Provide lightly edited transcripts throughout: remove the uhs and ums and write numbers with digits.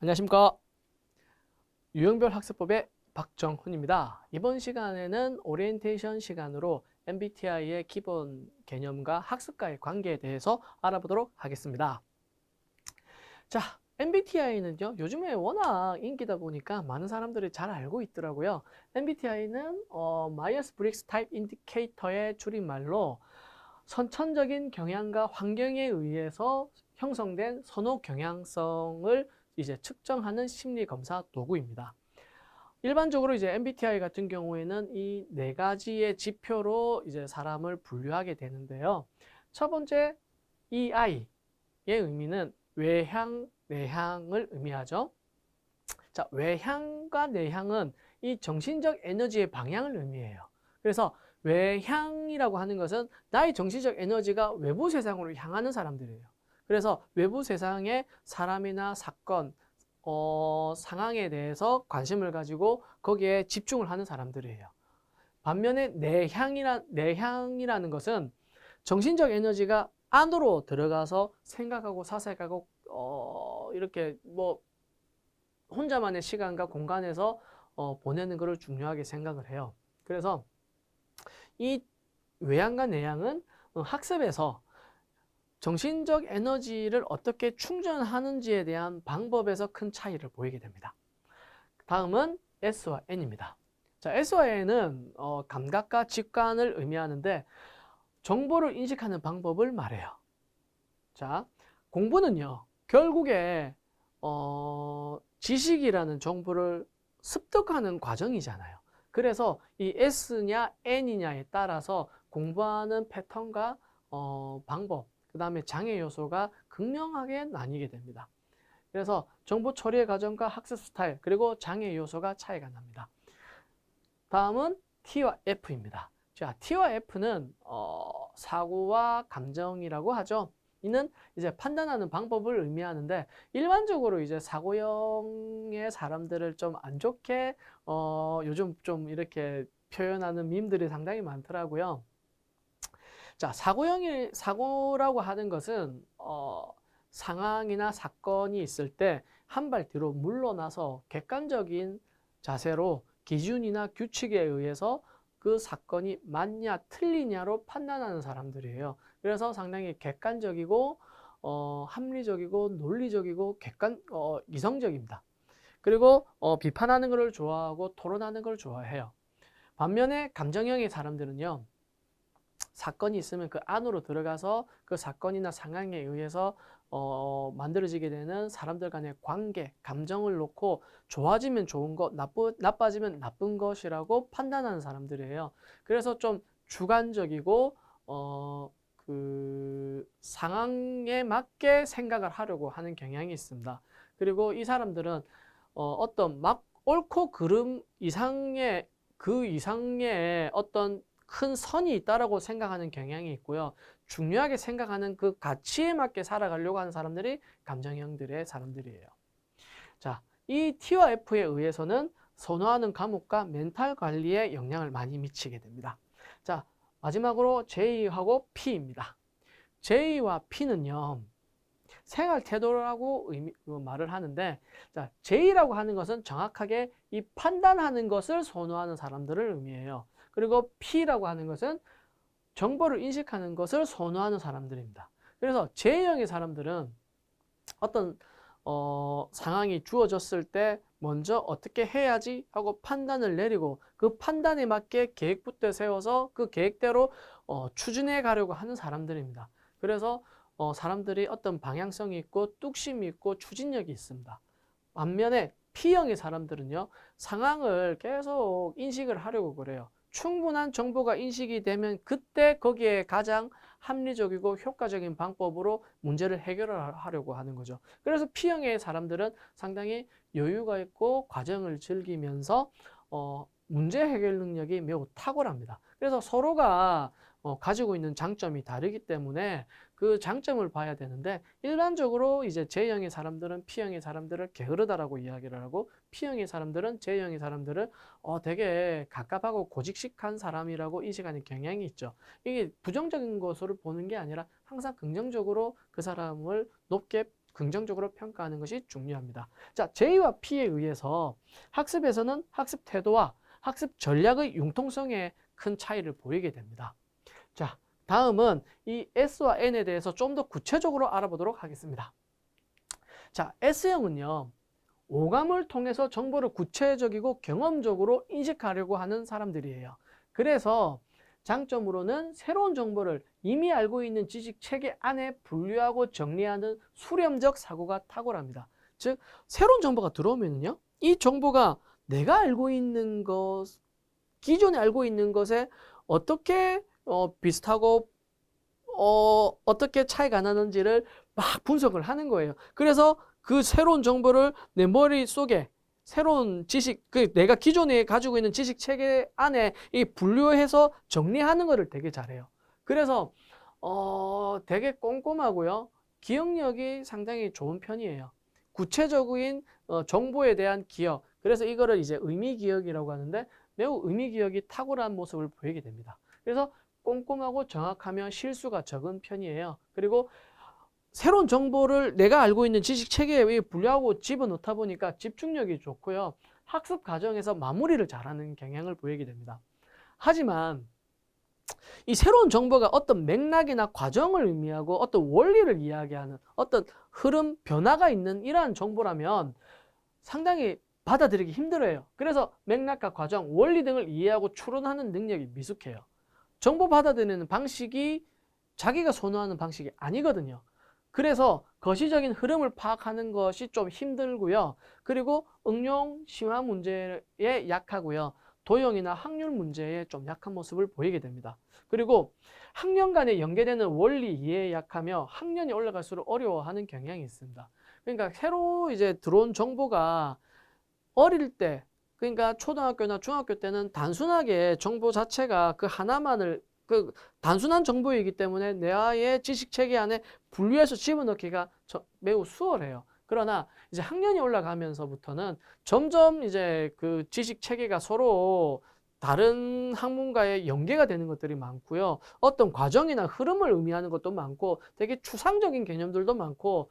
안녕하십니까. 유형별 학습법의 박정훈입니다. 이번 시간에는 오리엔테이션 시간으로 MBTI의 기본 개념과 학습과의 관계에 대해서 알아보도록 하겠습니다. 자, MBTI는요, 요즘에 워낙 인기다 보니까 많은 사람들이 잘 알고 있더라고요. MBTI는 마이어스 브릭스 타입 인디케이터의 줄임말로 선천적인 경향과 환경에 의해서 형성된 선호 경향성을 이제 측정하는 심리 검사 도구입니다. 일반적으로 이제 MBTI 같은 경우에는 이 네 가지의 지표로 이제 사람을 분류하게 되는데요. 첫 번째 EI의 의미는 외향, 내향을 의미하죠. 자, 외향과 내향은 이 정신적 에너지의 방향을 의미해요. 그래서 외향이라고 하는 것은 나의 정신적 에너지가 외부 세상으로 향하는 사람들이에요. 그래서 외부 세상의 사람이나 사건, 상황에 대해서 관심을 가지고 거기에 집중을 하는 사람들이에요. 반면에 내향이라는 것은 정신적 에너지가 안으로 들어가서 생각하고 사색하고 이렇게 뭐 혼자만의 시간과 공간에서 보내는 것을 중요하게 생각을 해요. 그래서 이 외향과 내향은 학습에서 정신적 에너지를 어떻게 충전하는지에 대한 방법에서 큰 차이를 보이게 됩니다. 다음은 S와 N입니다. 자, S와 N은 감각과 직관을 의미하는데 정보를 인식하는 방법을 말해요. 자, 공부는요, 결국에 지식이라는 정보를 습득하는 과정이잖아요. 그래서 이 S냐 N이냐에 따라서 공부하는 패턴과 방법, 그 다음에 장애 요소가 극명하게 나뉘게 됩니다. 그래서 정보 처리의 과정과 학습 스타일, 그리고 장애 요소가 차이가 납니다. 다음은 T와 F입니다. 자, T와 F는 사고와 감정이라고 하죠. 이는 이제 판단하는 방법을 의미하는데 일반적으로 이제 사고형의 사람들을 좀 안 좋게 요즘 좀 이렇게 표현하는 밈들이 상당히 많더라고요. 자, 사고라고 하는 것은 상황이나 사건이 있을 때 한 발 뒤로 물러나서 객관적인 자세로 기준이나 규칙에 의해서 그 사건이 맞냐 틀리냐로 판단하는 사람들이에요. 그래서 상당히 객관적이고 합리적이고 논리적이고 이성적입니다. 그리고 비판하는 것을 좋아하고 토론하는 걸 좋아해요. 반면에 감정형의 사람들은요. 사건이 있으면 그 안으로 들어가서 그 사건이나 상황에 의해서 만들어지게 되는 사람들 간의 관계, 감정을 놓고 좋아지면 좋은 것, 나빠지면 나쁜 것이라고 판단하는 사람들이에요. 그래서 좀 주관적이고 그 상황에 맞게 생각을 하려고 하는 경향이 있습니다. 그리고 이 사람들은 어떤 막 옳고 그름 이상의 그 이상의 어떤 큰 선이 있다라고 생각하는 경향이 있고요. 중요하게 생각하는 그 가치에 맞게 살아가려고 하는 사람들이 감정형들의 사람들이에요. 자, 이 T와 F에 의해서는 선호하는 과목과 멘탈 관리에 영향을 많이 미치게 됩니다. 자, 마지막으로 J하고 P입니다. J와 P는요. 생활 태도라고 말을 하는데 자, J라고 하는 것은 정확하게 이 판단하는 것을 선호하는 사람들을 의미해요. 그리고 P라고 하는 것은 정보를 인식하는 것을 선호하는 사람들입니다. 그래서 J형의 사람들은 어떤 상황이 주어졌을 때 먼저 어떻게 해야지 하고 판단을 내리고 그 판단에 맞게 계획부터 세워서 그 계획대로 추진해 가려고 하는 사람들입니다. 그래서 사람들이 어떤 방향성이 있고 뚝심이 있고 추진력이 있습니다. 반면에 P형의 사람들은요, 상황을 계속 인식을 하려고 그래요. 충분한 정보가 인식이 되면 그때 거기에 가장 합리적이고 효과적인 방법으로 문제를 해결하려고 하는 거죠. 그래서 P형의 사람들은 상당히 여유가 있고 과정을 즐기면서 문제 해결 능력이 매우 탁월합니다. 그래서 서로가 가지고 있는 장점이 다르기 때문에 그 장점을 봐야 되는데 일반적으로 이제 J형의 사람들은 P형의 사람들을 게으르다라고 이야기를 하고 P형의 사람들은 J형의 사람들을 되게 갑갑하고 고직식한 사람이라고 인식하는 경향이 있죠. 이게 부정적인 것으로 보는 게 아니라 항상 긍정적으로 그 사람을 높게 긍정적으로 평가하는 것이 중요합니다. 자, J와 P에 의해서 학습에서는 학습 태도와 학습 전략의 융통성에 큰 차이를 보이게 됩니다. 자, 다음은 이 S와 N에 대해서 좀 더 구체적으로 알아보도록 하겠습니다. 자, S형은요, 오감을 통해서 정보를 구체적이고 경험적으로 인식하려고 하는 사람들이에요. 그래서 장점으로는 새로운 정보를 이미 알고 있는 지식 체계 안에 분류하고 정리하는 수렴적 사고가 탁월합니다. 즉, 새로운 정보가 들어오면요, 이 정보가 내가 알고 있는 것, 기존에 알고 있는 것에 어떻게 비슷하고 어떻게 차이가 나는지를 막 분석을 하는 거예요. 그래서 그 새로운 정보를 내 머릿속에 새로운 지식, 내가 기존에 가지고 있는 지식 체계 안에 이 분류해서 정리하는 거를 되게 잘해요. 그래서 되게 꼼꼼하고요. 기억력이 상당히 좋은 편이에요. 구체적인 정보에 대한 기억. 그래서 이거를 이제 의미 기억이라고 하는데 매우 의미 기억이 탁월한 모습을 보이게 됩니다. 그래서 꼼꼼하고 정확하며 실수가 적은 편이에요. 그리고 새로운 정보를 내가 알고 있는 지식 체계에 분류하고 집어넣다 보니까 집중력이 좋고요. 학습 과정에서 마무리를 잘하는 경향을 보이게 됩니다. 하지만 이 새로운 정보가 어떤 맥락이나 과정을 의미하고 어떤 원리를 이야기하는 어떤 흐름, 변화가 있는 이러한 정보라면 상당히 받아들이기 힘들어요. 그래서 맥락과 과정, 원리 등을 이해하고 추론하는 능력이 미숙해요. 정보 받아들이는 방식이 자기가 선호하는 방식이 아니거든요. 그래서 거시적인 흐름을 파악하는 것이 좀 힘들고요. 그리고 응용 심화 문제에 약하고요. 도형이나 확률 문제에 좀 약한 모습을 보이게 됩니다. 그리고 학년 간에 연계되는 원리 이해에 약하며 학년이 올라갈수록 어려워하는 경향이 있습니다. 그러니까 새로 이제 들어온 정보가 어릴 때, 그러니까 초등학교나 중학교 때는 단순하게 정보 자체가 그 하나만을 단순한 정보이기 때문에 내 지식 체계 안에 분류해서 집어넣기가 매우 수월해요. 그러나 이제 학년이 올라가면서부터는 점점 이제 그 지식 체계가 서로 다른 학문과의 연계가 되는 것들이 많고요. 어떤 과정이나 흐름을 의미하는 것도 많고 되게 추상적인 개념들도 많고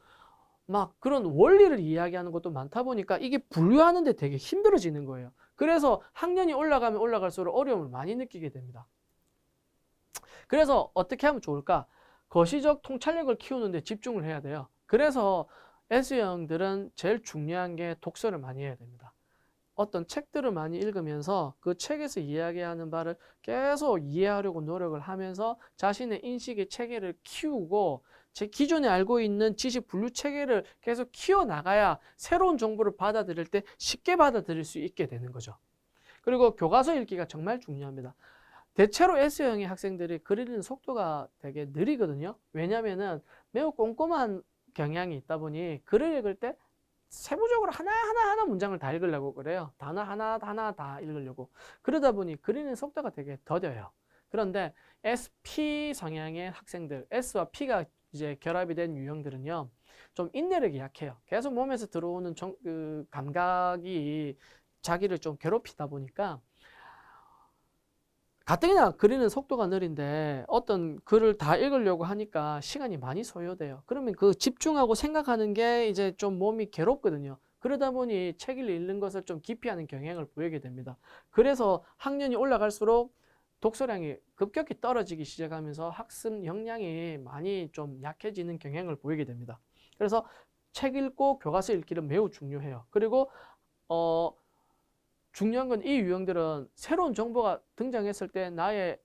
막 그런 원리를 이야기하는 것도 많다 보니까 이게 분류하는데 되게 힘들어지는 거예요. 그래서 학년이 올라가면 올라갈수록 어려움을 많이 느끼게 됩니다. 그래서 어떻게 하면 좋을까? 거시적 통찰력을 키우는 데 집중을 해야 돼요. 그래서 S형들은 제일 중요한 게 독서를 많이 해야 됩니다. 어떤 책들을 많이 읽으면서 그 책에서 이야기하는 바를 계속 이해하려고 노력을 하면서 자신의 인식의 체계를 키우고 제 기존에 알고 있는 지식 분류 체계를 계속 키워나가야 새로운 정보를 받아들일 때 쉽게 받아들일 수 있게 되는 거죠. 그리고 교과서 읽기가 정말 중요합니다. 대체로 S형의 학생들이 글 읽는 속도가 되게 느리거든요. 왜냐면은 매우 꼼꼼한 경향이 있다 보니 글을 읽을 때 세부적으로 하나 문장을 다 읽으려고 그래요. 단어 하나 다 읽으려고. 그러다 보니 글 읽는 속도가 되게 더뎌요. 그런데 SP 성향의 학생들, S와 P가 이제 결합이 된 유형들은요, 좀 인내력이 약해요. 계속 몸에서 들어오는 감각이 자기를 좀 괴롭히다 보니까 가뜩이나 그리는 속도가 느린데 어떤 글을 다 읽으려고 하니까 시간이 많이 소요돼요. 그러면 그 집중하고 생각하는 게 이제 좀 몸이 괴롭거든요. 그러다 보니 책을 읽는 것을 좀 기피하는 경향을 보이게 됩니다. 그래서 학년이 올라갈수록 독서량이 급격히 떨어지기 시작하면서 학습 역량이 많이 좀 약해지는 경향을 보이게 됩니다. 그래서 책 읽고 교과서 읽기는 매우 중요해요. 그리고 중요한 건 이 유형들은 새로운 정보가 등장했을 때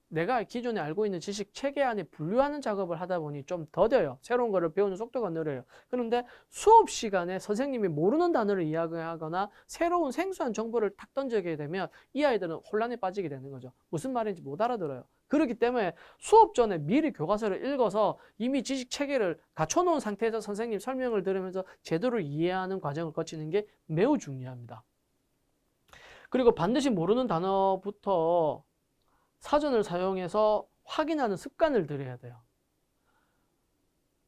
내가 기존에 알고 있는 지식 체계 안에 분류하는 작업을 하다 보니 좀 더뎌요. 새로운 거를 배우는 속도가 느려요. 그런데 수업 시간에 선생님이 모르는 단어를 이야기하거나 새로운 생소한 정보를 탁 던지게 되면 이 아이들은 혼란에 빠지게 되는 거죠. 무슨 말인지 못 알아들어요. 그렇기 때문에 수업 전에 미리 교과서를 읽어서 이미 지식 체계를 갖춰놓은 상태에서 선생님 설명을 들으면서 제대로 이해하는 과정을 거치는 게 매우 중요합니다. 그리고 반드시 모르는 단어부터 사전을 사용해서 확인하는 습관을 들여야 돼요.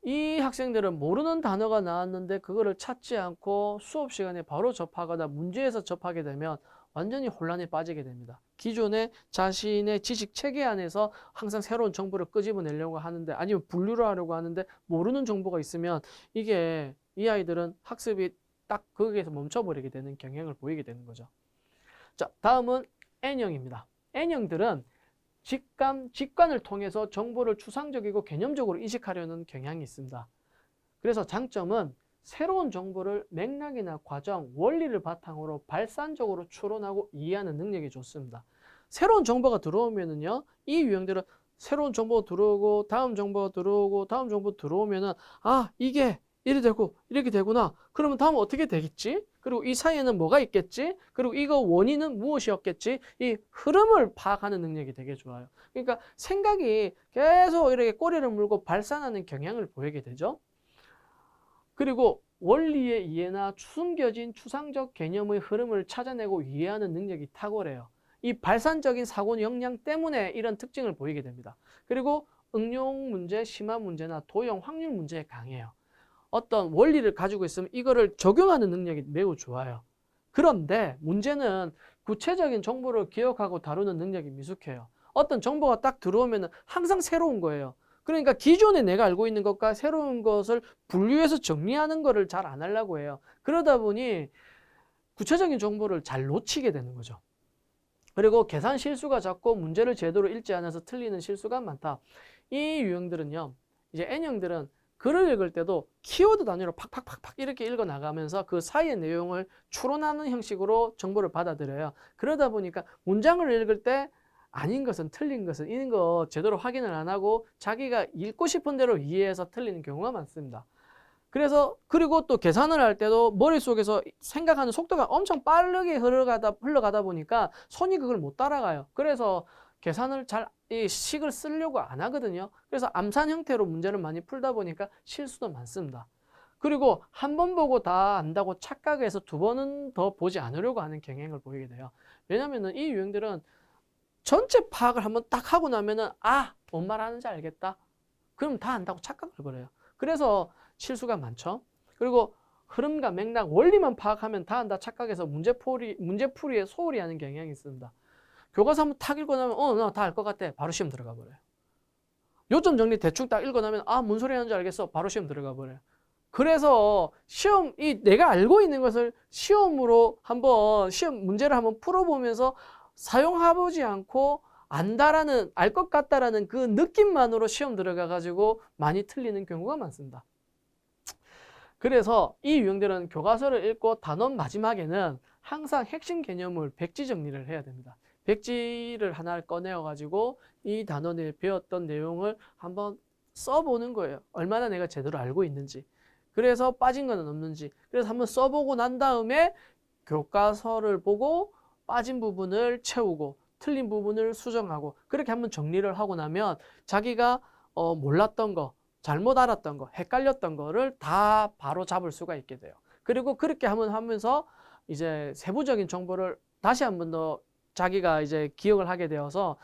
이 학생들은 모르는 단어가 나왔는데 그거를 찾지 않고 수업 시간에 바로 접하거나 문제에서 접하게 되면 완전히 혼란에 빠지게 됩니다. 기존에 자신의 지식 체계 안에서 항상 새로운 정보를 끄집어내려고 하는데 아니면 분류를 하려고 하는데 모르는 정보가 있으면 이게 이 아이들은 학습이 딱 거기에서 멈춰버리게 되는 경향을 보이게 되는 거죠. 자, 다음은 N형입니다. N형들은 직관을 통해서 정보를 추상적이고 개념적으로 인식하려는 경향이 있습니다. 그래서 장점은 새로운 정보를 맥락이나 과정, 원리를 바탕으로 발산적으로 추론하고 이해하는 능력이 좋습니다. 새로운 정보가 들어오면은요, 이 유형들은 새로운 정보가 들어오고 다음 정보가 들어오고 다음 정보 들어오면은 아, 이게 이래 되고 이렇게 되구나. 그러면 다음은 어떻게 되겠지? 그리고 이 사이에는 뭐가 있겠지? 그리고 이거 원인은 무엇이었겠지? 이 흐름을 파악하는 능력이 되게 좋아요. 그러니까 생각이 계속 이렇게 꼬리를 물고 발산하는 경향을 보이게 되죠. 그리고 원리의 이해나 숨겨진 추상적 개념의 흐름을 찾아내고 이해하는 능력이 탁월해요. 이 발산적인 사고 역량 때문에 이런 특징을 보이게 됩니다. 그리고 응용 문제, 심화 문제나 도형, 확률 문제에 강해요. 어떤 원리를 가지고 있으면 이거를 적용하는 능력이 매우 좋아요. 그런데 문제는 구체적인 정보를 기억하고 다루는 능력이 미숙해요. 어떤 정보가 딱 들어오면 항상 새로운 거예요. 그러니까 기존에 내가 알고 있는 것과 새로운 것을 분류해서 정리하는 거를 잘 안 하려고 해요. 그러다 보니 구체적인 정보를 잘 놓치게 되는 거죠. 그리고 계산 실수가 잦고 문제를 제대로 읽지 않아서 틀리는 실수가 많다. 이 유형들은요, 이제 N형들은 글을 읽을 때도 키워드 단위로 팍팍팍팍 이렇게 읽어 나가면서 그 사이의 내용을 추론하는 형식으로 정보를 받아들여요. 그러다 보니까 문장을 읽을 때 아닌 것은 틀린 것은 이런 거 제대로 확인을 안 하고 자기가 읽고 싶은 대로 이해해서 틀리는 경우가 많습니다. 그래서 그리고 또 계산을 할 때도 머릿속에서 생각하는 속도가 엄청 빠르게 흘러가다 보니까 손이 그걸 못 따라가요. 그래서 계산을 이 식을 쓰려고 안 하거든요. 그래서 암산 형태로 문제를 많이 풀다 보니까 실수도 많습니다. 그리고 한 번 보고 다 안다고 착각해서 두 번은 더 보지 않으려고 하는 경향을 보이게 돼요. 왜냐면은 이 유형들은 전체 파악을 한번 딱 하고 나면은 아, 뭔 말하는지 알겠다. 그럼 다 안다고 착각을 버려요. 그래서 실수가 많죠. 그리고 흐름과 맥락, 원리만 파악하면 다 안다 착각해서 문제풀이에 소홀히 하는 경향이 있습니다. 교과서 한번 탁 읽고 나면 나 다 알 것 같아. 바로 시험 들어가 버려요. 요점 정리 대충 딱 읽고 나면 아, 뭔 소리 하는지 알겠어. 바로 시험 들어가 버려요. 그래서 내가 알고 있는 것을 시험으로 한번 시험 문제를 한번 풀어보면서 사용해보지 않고 안다라는, 알 것 같다라는 그 느낌만으로 시험 들어가 가지고 많이 틀리는 경우가 많습니다. 그래서 이 유형들은 교과서를 읽고 단원 마지막에는 항상 핵심 개념을 백지 정리를 해야 됩니다. 백지를 하나 꺼내어 가지고 이 단원에 배웠던 내용을 한번 써보는 거예요. 얼마나 내가 제대로 알고 있는지. 그래서 빠진 건 없는지. 그래서 한번 써보고 난 다음에 교과서를 보고 빠진 부분을 채우고 틀린 부분을 수정하고 그렇게 한번 정리를 하고 나면 자기가 몰랐던 거, 잘못 알았던 거, 헷갈렸던 거를 다 바로 잡을 수가 있게 돼요. 그리고 그렇게 한번 하면서 이제 세부적인 정보를 다시 한번 더 자기가 이제 기억을 하게 되어서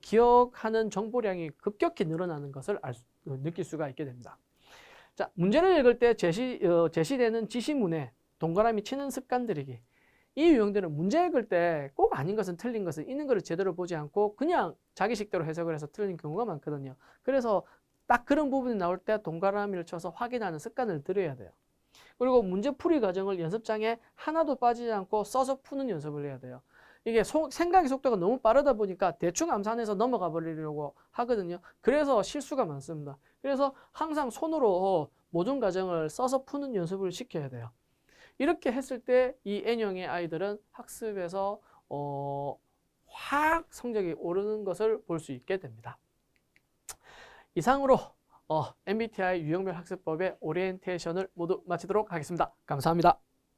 기억하는 정보량이 급격히 늘어나는 것을 느낄 수가 있게 됩니다. 자, 문제를 읽을 때 제시되는 지시문에 동그라미 치는 습관 들이기. 이 유형들은 문제 읽을 때 꼭 아닌 것은 틀린 것은 있는 것을 제대로 보지 않고 그냥 자기식대로 해석을 해서 틀린 경우가 많거든요. 그래서 딱 그런 부분이 나올 때 동그라미를 쳐서 확인하는 습관을 들여야 돼요. 그리고 문제풀이 과정을 연습장에 하나도 빠지지 않고 써서 푸는 연습을 해야 돼요. 이게 생각의 속도가 너무 빠르다 보니까 대충 암산해서 넘어가 버리려고 하거든요. 그래서 실수가 많습니다. 그래서 항상 손으로 모든 과정을 써서 푸는 연습을 시켜야 돼요. 이렇게 했을 때 이 N형의 아이들은 학습에서 확 성적이 오르는 것을 볼 수 있게 됩니다. 이상으로 MBTI 유형별 학습법의 오리엔테이션을 모두 마치도록 하겠습니다. 감사합니다.